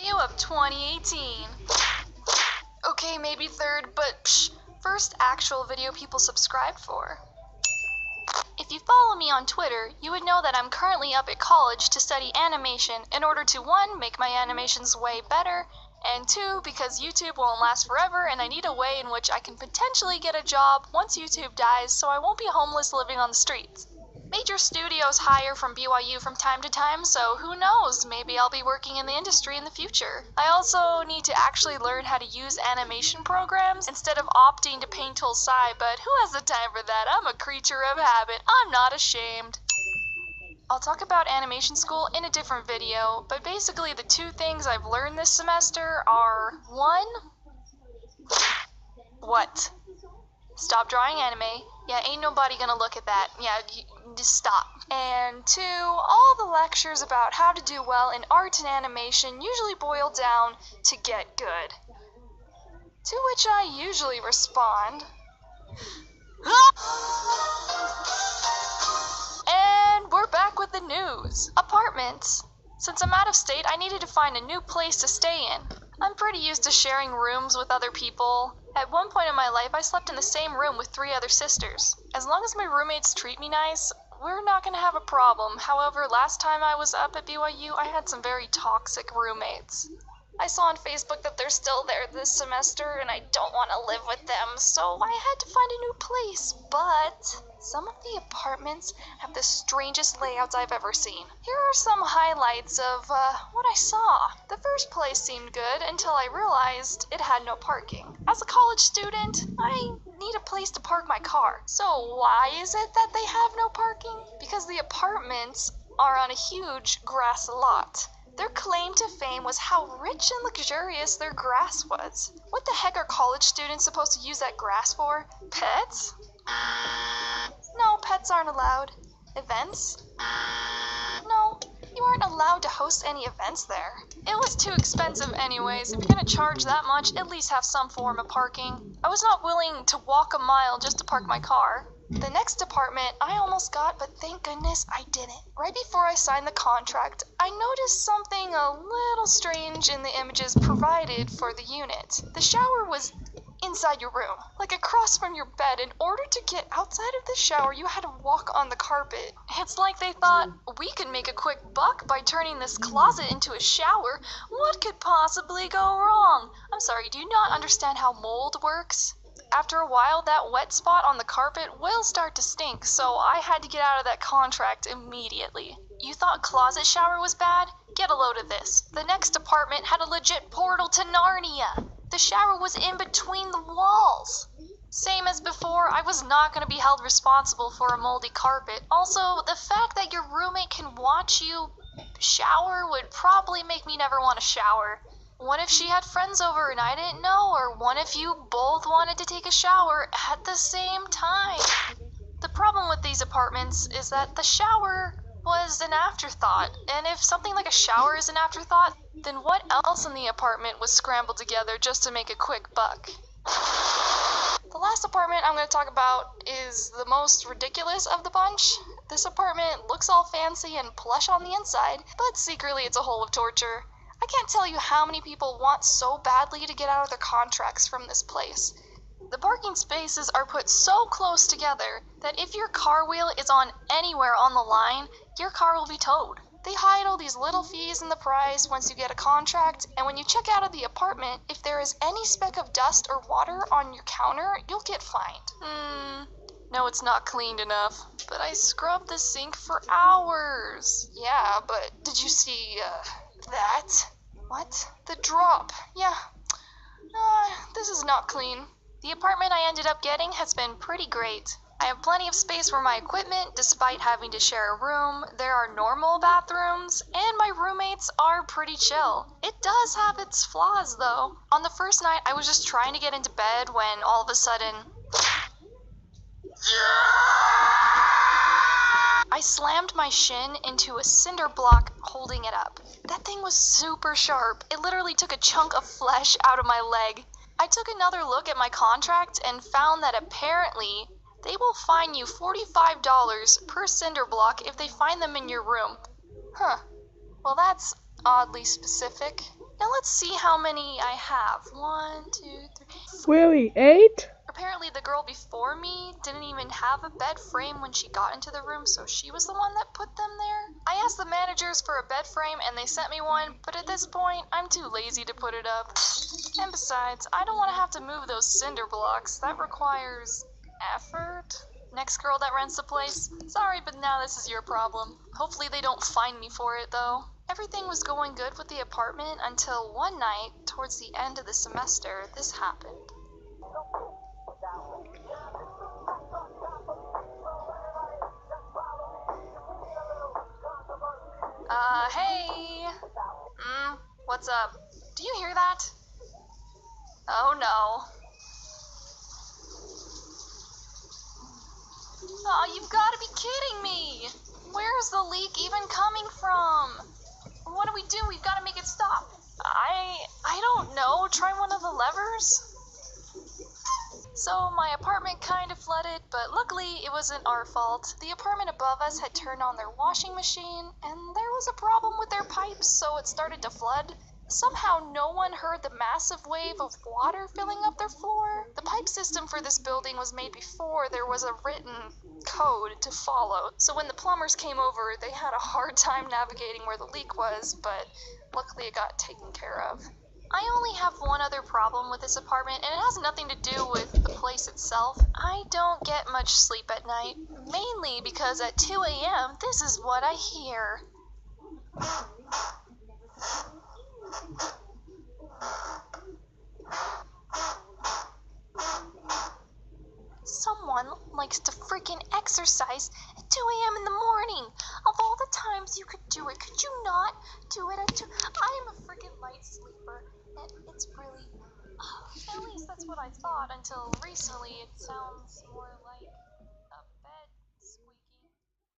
preview of 2018. Okay, maybe third, but first actual video people subscribed for. If you follow me on Twitter, you would know that I'm currently up at college to study animation in order to 1, make my animations way better, and 2, because YouTube won't last forever and I need a way in which I can potentially get a job once YouTube dies so I won't be homeless living on the streets. Major studios hire from BYU from time to time, so who knows, maybe I'll be working in the industry in the future. I also need to actually learn how to use animation programs instead of opting to paint tool Psy, but who has the time for that? I'm a creature of habit. I'm not ashamed. I'll talk about animation school in a different video, but basically the 2 things I've learned this semester are 1. What? Stop drawing anime. Yeah, ain't nobody gonna look at that. Yeah, just stop. And 2, all the lectures about how to do well in art and animation usually boil down to get good. To which I usually respond, and we're back with the news. Apartments. Since I'm out of state, I needed to find a new place to stay in. I'm pretty used to sharing rooms with other people. At one point in my life, I slept in the same room with 3 other sisters. As long as my roommates treat me nice, we're not gonna have a problem. However, last time I was up at BYU, I had some very toxic roommates. I saw on Facebook that they're still there this semester, and I don't want to live with them, so I had to find a new place. But some of the apartments have the strangest layouts I've ever seen. Here are some highlights of what I saw. The first place seemed good until I realized it had no parking. As a college student, I need a place to park my car. So why is it that they have no parking? Because the apartments are on a huge grass lot. Their claim to fame was how rich and luxurious their grass was. What the heck are college students supposed to use that grass for? Pets? No, pets aren't allowed. Events? No, you aren't allowed to host any events there. It was too expensive anyways. If you're gonna charge that much, at least have some form of parking. I was not willing to walk a mile just to park my car. The next apartment I almost got, but thank goodness I didn't. Right before I signed the contract, I noticed something a little strange in the images provided for the unit. The shower was inside your room, like across from your bed. In order to get outside of the shower, you had to walk on the carpet. It's like they thought, we could make a quick buck by turning this closet into a shower. What could possibly go wrong? I'm sorry, do you not understand how mold works? After a while, that wet spot on the carpet will start to stink, so I had to get out of that contract immediately. You thought closet shower was bad? Get a load of this. The next apartment had a legit portal to Narnia. The shower was in between the walls. Same as before, I was not going to be held responsible for a moldy carpet. Also, the fact that your roommate can watch you shower would probably make me never want to shower. What if she had friends over and I didn't know? Or what if you both wanted to take a shower at the same time? The problem with these apartments is that the shower was an afterthought. And if something like a shower is an afterthought, then what else in the apartment was scrambled together just to make a quick buck? The last apartment I'm going to talk about is the most ridiculous of the bunch. This apartment looks all fancy and plush on the inside, but secretly it's a hole of torture. I can't tell you how many people want so badly to get out of their contracts from this place. The parking spaces are put so close together that if your car wheel is on anywhere on the line, your car will be towed. They hide all these little fees in the price once you get a contract, and when you check out of the apartment, if there is any speck of dust or water on your counter, you'll get fined. No, it's not cleaned enough. But I scrubbed the sink for hours. Yeah, but did you see, that? What? The drop. Yeah. This is not clean. The apartment I ended up getting has been pretty great. I have plenty of space for my equipment despite having to share a room. There are normal bathrooms, and my roommates are pretty chill. It does have its flaws though. On the first night, I was just trying to get into bed when all of a sudden, I slammed my shin into a cinder block holding it up. That thing was super sharp. It literally took a chunk of flesh out of my leg. I took another look at my contract and found that apparently they will fine you $45 per cinder block if they find them in your room. Huh. Well, that's oddly specific. Now let's see how many I have. 1, 2, 3. Really, 8? Apparently the girl before me didn't even have a bed frame when she got into the room, so she was the one that put them there. I asked the managers for a bed frame and they sent me one, but at this point, I'm too lazy to put it up. And besides, I don't want to have to move those cinder blocks. That requires effort. Next girl that rents the place, sorry, but now this is your problem. Hopefully they don't fine me for it, though. Everything was going good with the apartment until one night, towards the end of the semester, this happened. Hey! What's up? Do you hear that? Oh no. Oh, you've gotta be kidding me! Where's the leak even coming from? What do we do? We've gotta make it stop. I don't know. Try one of the levers? So my apartment kind of flooded, but luckily it wasn't our fault. The apartment above us had turned on their washing machine, and there was a problem with their pipes, so it started to flood. Somehow no one heard the massive wave of water filling up their floor. The pipe system for this building was made before there was a written code to follow, so when the plumbers came over, they had a hard time navigating where the leak was, but luckily it got taken care of. I only have one other problem with this apartment, and it has nothing to do with the place itself. I don't get much sleep at night, mainly because at 2 a.m. this is what I hear. Someone likes to freaking exercise at 2 a.m. in the morning. Of all the times you could do it, could you not do it at 2? I am a freaking light sleeper, and it's really... At least that's what I thought until recently it sounds more like...